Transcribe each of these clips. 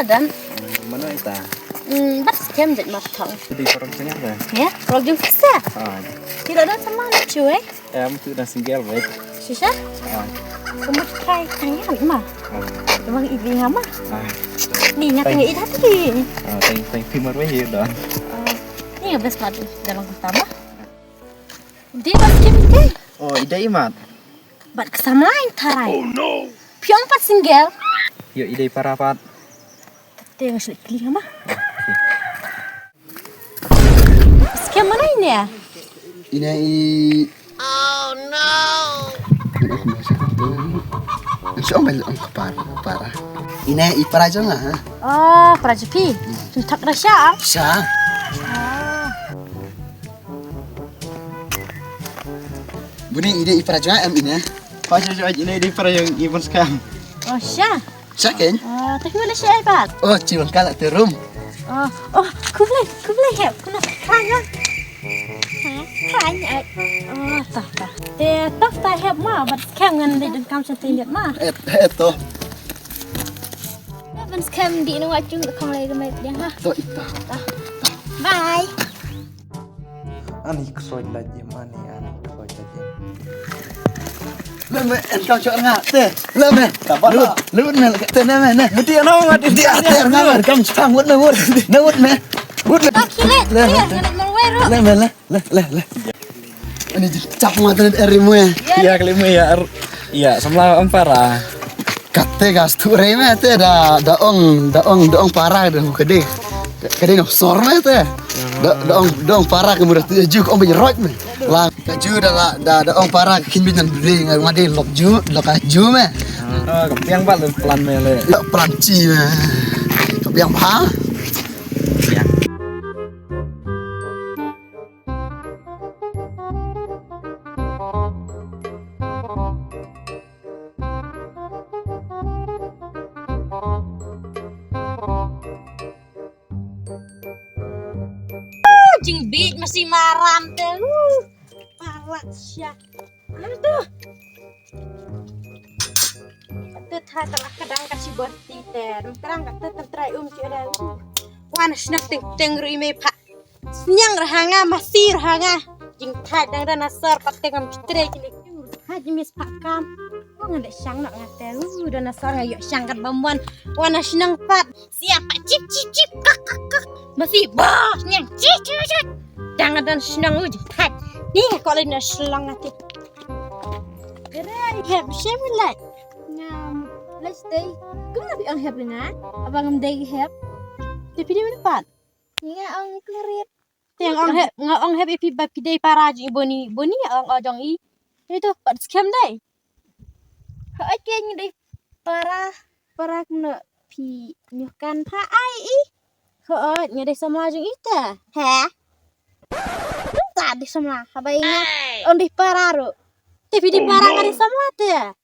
dan. Mana itu? Bat scam jadi matang. Di produknya apa? Ya, produk bisa. Tidak ada sama cuy. Itu udah single baik. Susah? Kamu try tangan mah. Emang ibu ngama? Nih nyatanya itu tadi. Thank you marwah ya dah. Ini nggak best banget dalam pertama. Dia bat scam itu. Oh, ide imat. Bat kesama lain tarai. Oh no. Pion 4 single. Yuk ide parapat. Tapi yang sulit pilih mah. Scam mana ini ya? Ini Oh no. Siomel ang para. Ini ipara aja lah. Oh, prajupi. Tuntak rasya. Siya. Buni ide ipara aja ini. Pasal aja ini ide para yang ibon sekarang. Oh, siya. Siya ken? Tapi mana siya ibat? Oh, cium kalak terum. Kublai hep. Kuna kerana. Kerana. Oh, tah. Tah hep mah. Bat scam ngan di dan kamu cantik lihat mah. Eto. Ban scam di nunggu acung kau lagi kemet dia ha. To ita. Bye. Ani kesoy lagi mana ani kesoy lagi. Leme engkau cok ngak teh. Leme. Lu nel teh neme ne. Dia nong mati Dia ater ngamar kamu sambut ne wud. Ne wud ne. Wud le. Kilet. Kilet. Merweru. Le. Ini cap mata erimu ya. Iya kelima ya. Iya, semua ampara. Kate gas tu reme te daong parah dah kede. Kede no sor me te. Daong parah kemudian tuju om berjerok me. Lah kaju dah daong parah kin binan beli ngade lok ju me. Kepiang pak lu pelan mele. Ya pelanci me. Kepiang pa. Jing beat masih maram teh. Parah sya. Aduh. Itu telah kadang kasih berti teh. Kadang kata tertrai ada. Wan snack teng rui me pak. Senyang rahanga masih rahanga. Jing thai dang dan nasar pak tengam citre cilik. Haji mis pakam. Kok nggak syang nak ngate. Udah nasar ngayo syang kat bambuan. Wan senang pat. Siapa cip kak. Masih bos nyang cip. Jangan dan senang uji thai. Nih kalau ini selang nanti. Gerai heb semulat. Ngam let's day. Kung nabi ang heb nga. Abang day heb. Tapi dia mana? Nga ang klerit. Yang ang heb ipi bapi day para ji boni ang ojong i. Itu pat scam day. Oke ni day para kena pi nyukan pa ai i. Ho nya day sama ojong ita. Ha? Tadi semua, apa ingat? Di pararu, tapi di parang ada semua tu ya.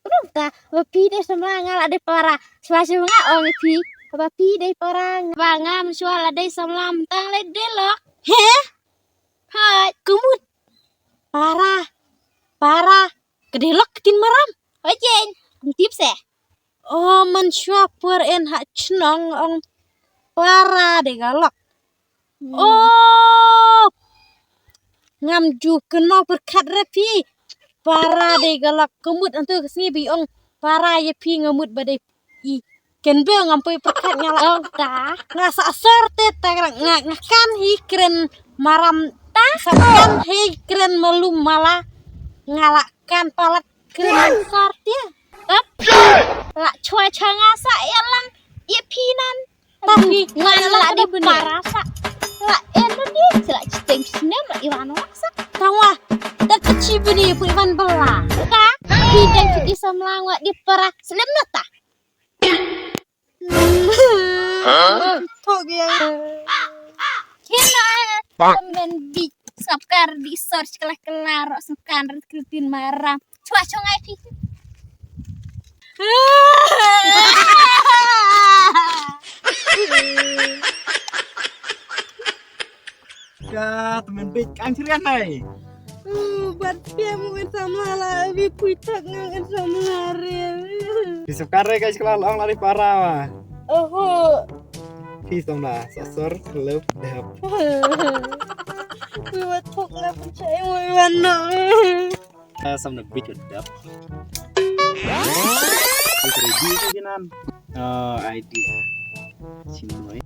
Belum tak, bapi deh semua ngal ada para, suasi nggak orang pi, bapi deh parang, bangam sual ada semua mentang lede loh. Heh, hai, kumut, para, kedelok ketin maram, ojen, tips ya. Oh, mensuapur en hak cenong orang para deh galak. Oh, ngamjukan mau berkat rapi para de galak kemut antu kesini biong para ye pi ngamut badai i kenbe ngampai berkat nyala dah ngasa sorte tak ngakan hi keren maram ta sakan hi keren melum malah ngalakan palat keren sartia tap la cuaca ngasa elang ye pinan tapi ngala de parasa lah Indonesia lah citeng sinem lah Iwan waksa tawa dan kecil bini pun Iwan bela tak hidang kita semlangwa di perak sinem nota toge kena kemen di sapkar di search kelar sapkar kritin marah cuaca ngai Ya, temen baik kan cerian nih. Buat dia mungkin sama lah, tapi puitak ngangen sama hari. Di sekarang guys kalau orang lari parah. พี่สมดาสอร์เลิฟดับ คือว่าทุกข์แล้วมันใช้มือมันเนาะ สำหรับบิดดับบิดดีกันนั่นไอเดียชิมหน่อย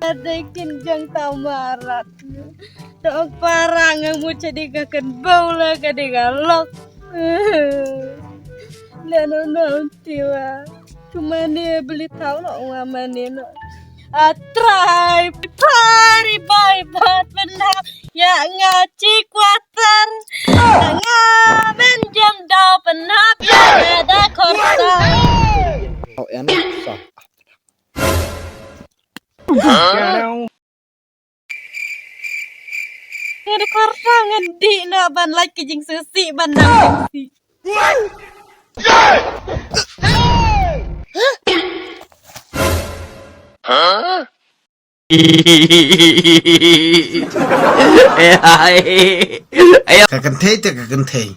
ada kinjang tamarat dok parang ang mo jadi gakan baula kadi galok lano tiwa cuma dia beli tahu lo ngaman no atrai pari bye bat benar ya ngaci kuatan ngamen jam dau penap ya ada korsa Oh enak sah. ada korsa ngendi na ban lagi jing sesi ban nang si Kakentei te kakentei.